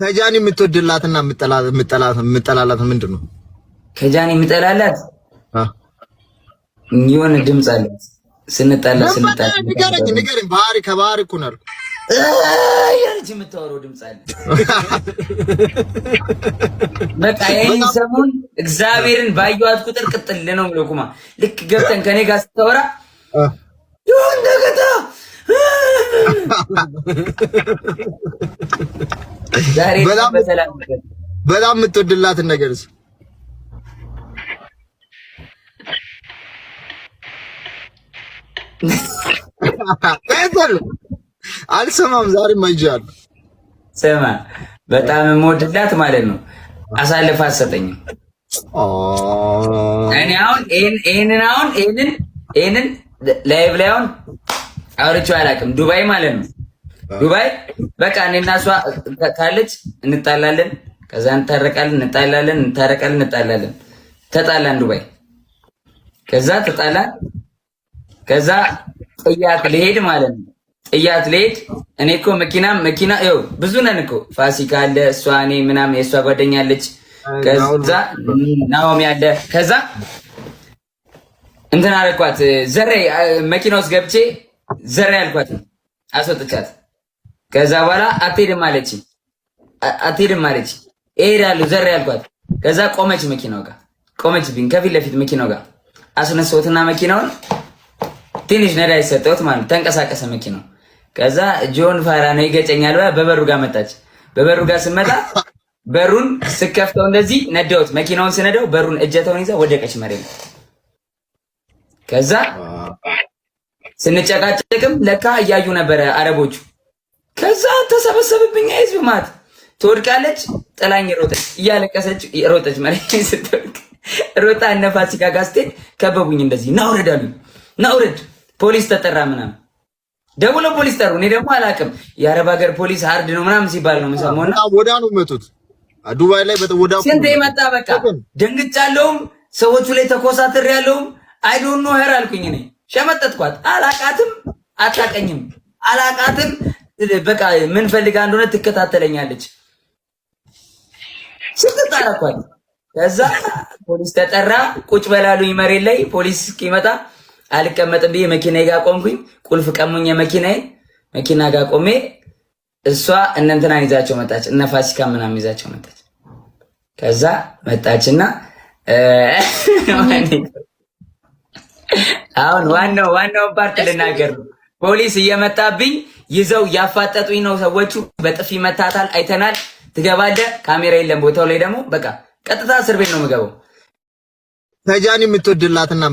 ከጃኒ የምትወድላትና የምጠላላት ምንድነው? ከጃኒ የምጠላላት የሆነ ድምጽ አለ። ስንጣላ ንገረኝ። ባህሪ ከባህሪ እኮ ነው ያልኩት። ያንቺ የምታወራው ድምጽ አለ። በቃ ይሄን ሰሞን እግዚአብሔርን ባየኋት ቁጥር ቅጥል ነው የሚለው ኩማ። ልክ ገብተን ከኔ ጋር ስታወራ ይሁን ነገታ ዛሬ በጣም የምትወድላትን ነገርስ? አልሰማም። ዛሬ ማይጃል ሰማ። በጣም የምወድላት ማለት ነው አሳልፋ አትሰጠኝም። እኔ አሁን ይሄንን ላይቭ ላይ አሁን አውርቼው አላውቅም። ዱባይ ማለት ነው ዱባይ በቃ እኔና እሷ ካለች እንጣላለን፣ ከዛ እንታረቃለን፣ እንጣላለን፣ እንታረቃለን፣ እንጣላለን። ተጣላን ዱባይ። ከዛ ተጣላን። ከዛ ጥያት ልሄድ ማለት ነው ጥያት ልሄድ። እኔ እኮ መኪና ይኸው ብዙ ነን እኮ ፋሲካ አለ፣ እሷ እኔ ምናምን የእሷ ጓደኛ አለች፣ ከዛ ናሆም ያለ። ከዛ እንትን አደረኳት ዘሬ መኪና ውስጥ ገብቼ ዘሬ አልኳት አስወጥቻት። ከዛ በኋላ አትሄድም አለች። እሄዳለሁ ዘሬ አልኳት። ከዛ ቆመች፣ መኪናው ጋር ቆመችብኝ፣ ከፊት ለፊት መኪናው ጋር አስነሳሁትና መኪናውን ትንሽ ነዳጅ ሰጠሁት ማለት ተንቀሳቀሰ መኪናው። ከዛ ጆን ፋራ ነው ይገጨኛል ብላ በበሩ ጋር መጣች። በበሩ ጋር ስመጣ በሩን ስከፍተው እንደዚህ ነዳሁት። መኪናውን ስነዳው በሩን እጀታውን ይዛ ወደቀች መሬት። ከዛ ስንጨቃጨቅም ለካ እያዩ ነበረ አረቦቹ። ከዛ ተሰበሰብብኝ ህዝብ ማለት ትወድቃለች፣ ጥላኝ ሮጠች፣ እያለቀሰች ሮጠች። መሬት ስትወድቅ ሮጣ እነ ፋሲካ ጋር ስትሄድ ከበቡኝ። እንደዚህ ናውረድ አሉኝ። ናውረድ ፖሊስ ተጠራ ምናምን ደውሎ ፖሊስ ጠሩ። እኔ ደግሞ አላውቅም የአረብ ሀገር ፖሊስ ሃርድ ነው ምናምን ሲባል ነው የምሰማውና ወዳኑ መቱት ዱባይ ላይ ወዳው ስንት መጣ። በቃ ደንግጫለሁም ሰዎቹ ላይ ተኮሳትር ያለውም አይ ዶንት ኖ ሄር አልኩኝ። እኔ ሸመጠጥኳት። አላቃትም፣ አታቀኝም፣ አላቃትም። በቃ ምን ፈልጋ እንደሆነ ትከታተለኛለች። ስትጣራኳት። ከዛ ፖሊስ ተጠራ። ቁጭ በላሉኝ መሬት ላይ ፖሊስ እስኪመጣ አልቀመጥም ብዬ መኪናዬ ጋር ቆምኩኝ። ቁልፍ ቀሙኝ መኪና ጋር ቆሜ። እሷ እነንትናን ይዛቸው መጣች፣ እነ ፋሲካ ምናምን ይዛቸው መጣች። ከዛ መጣችና አሁን ዋናው ፓርት ልናገር ነው። ፖሊስ እየመጣብኝ ይዘው ያፋጠጡኝ ነው ሰዎቹ። በጥፊ መታታል፣ አይተናል። ትገባለህ፣ ካሜራ የለም ቦታው ላይ ደግሞ በቃ ቀጥታ እስር ቤት ነው የምገባው። ከጃኒ የምትወድላትና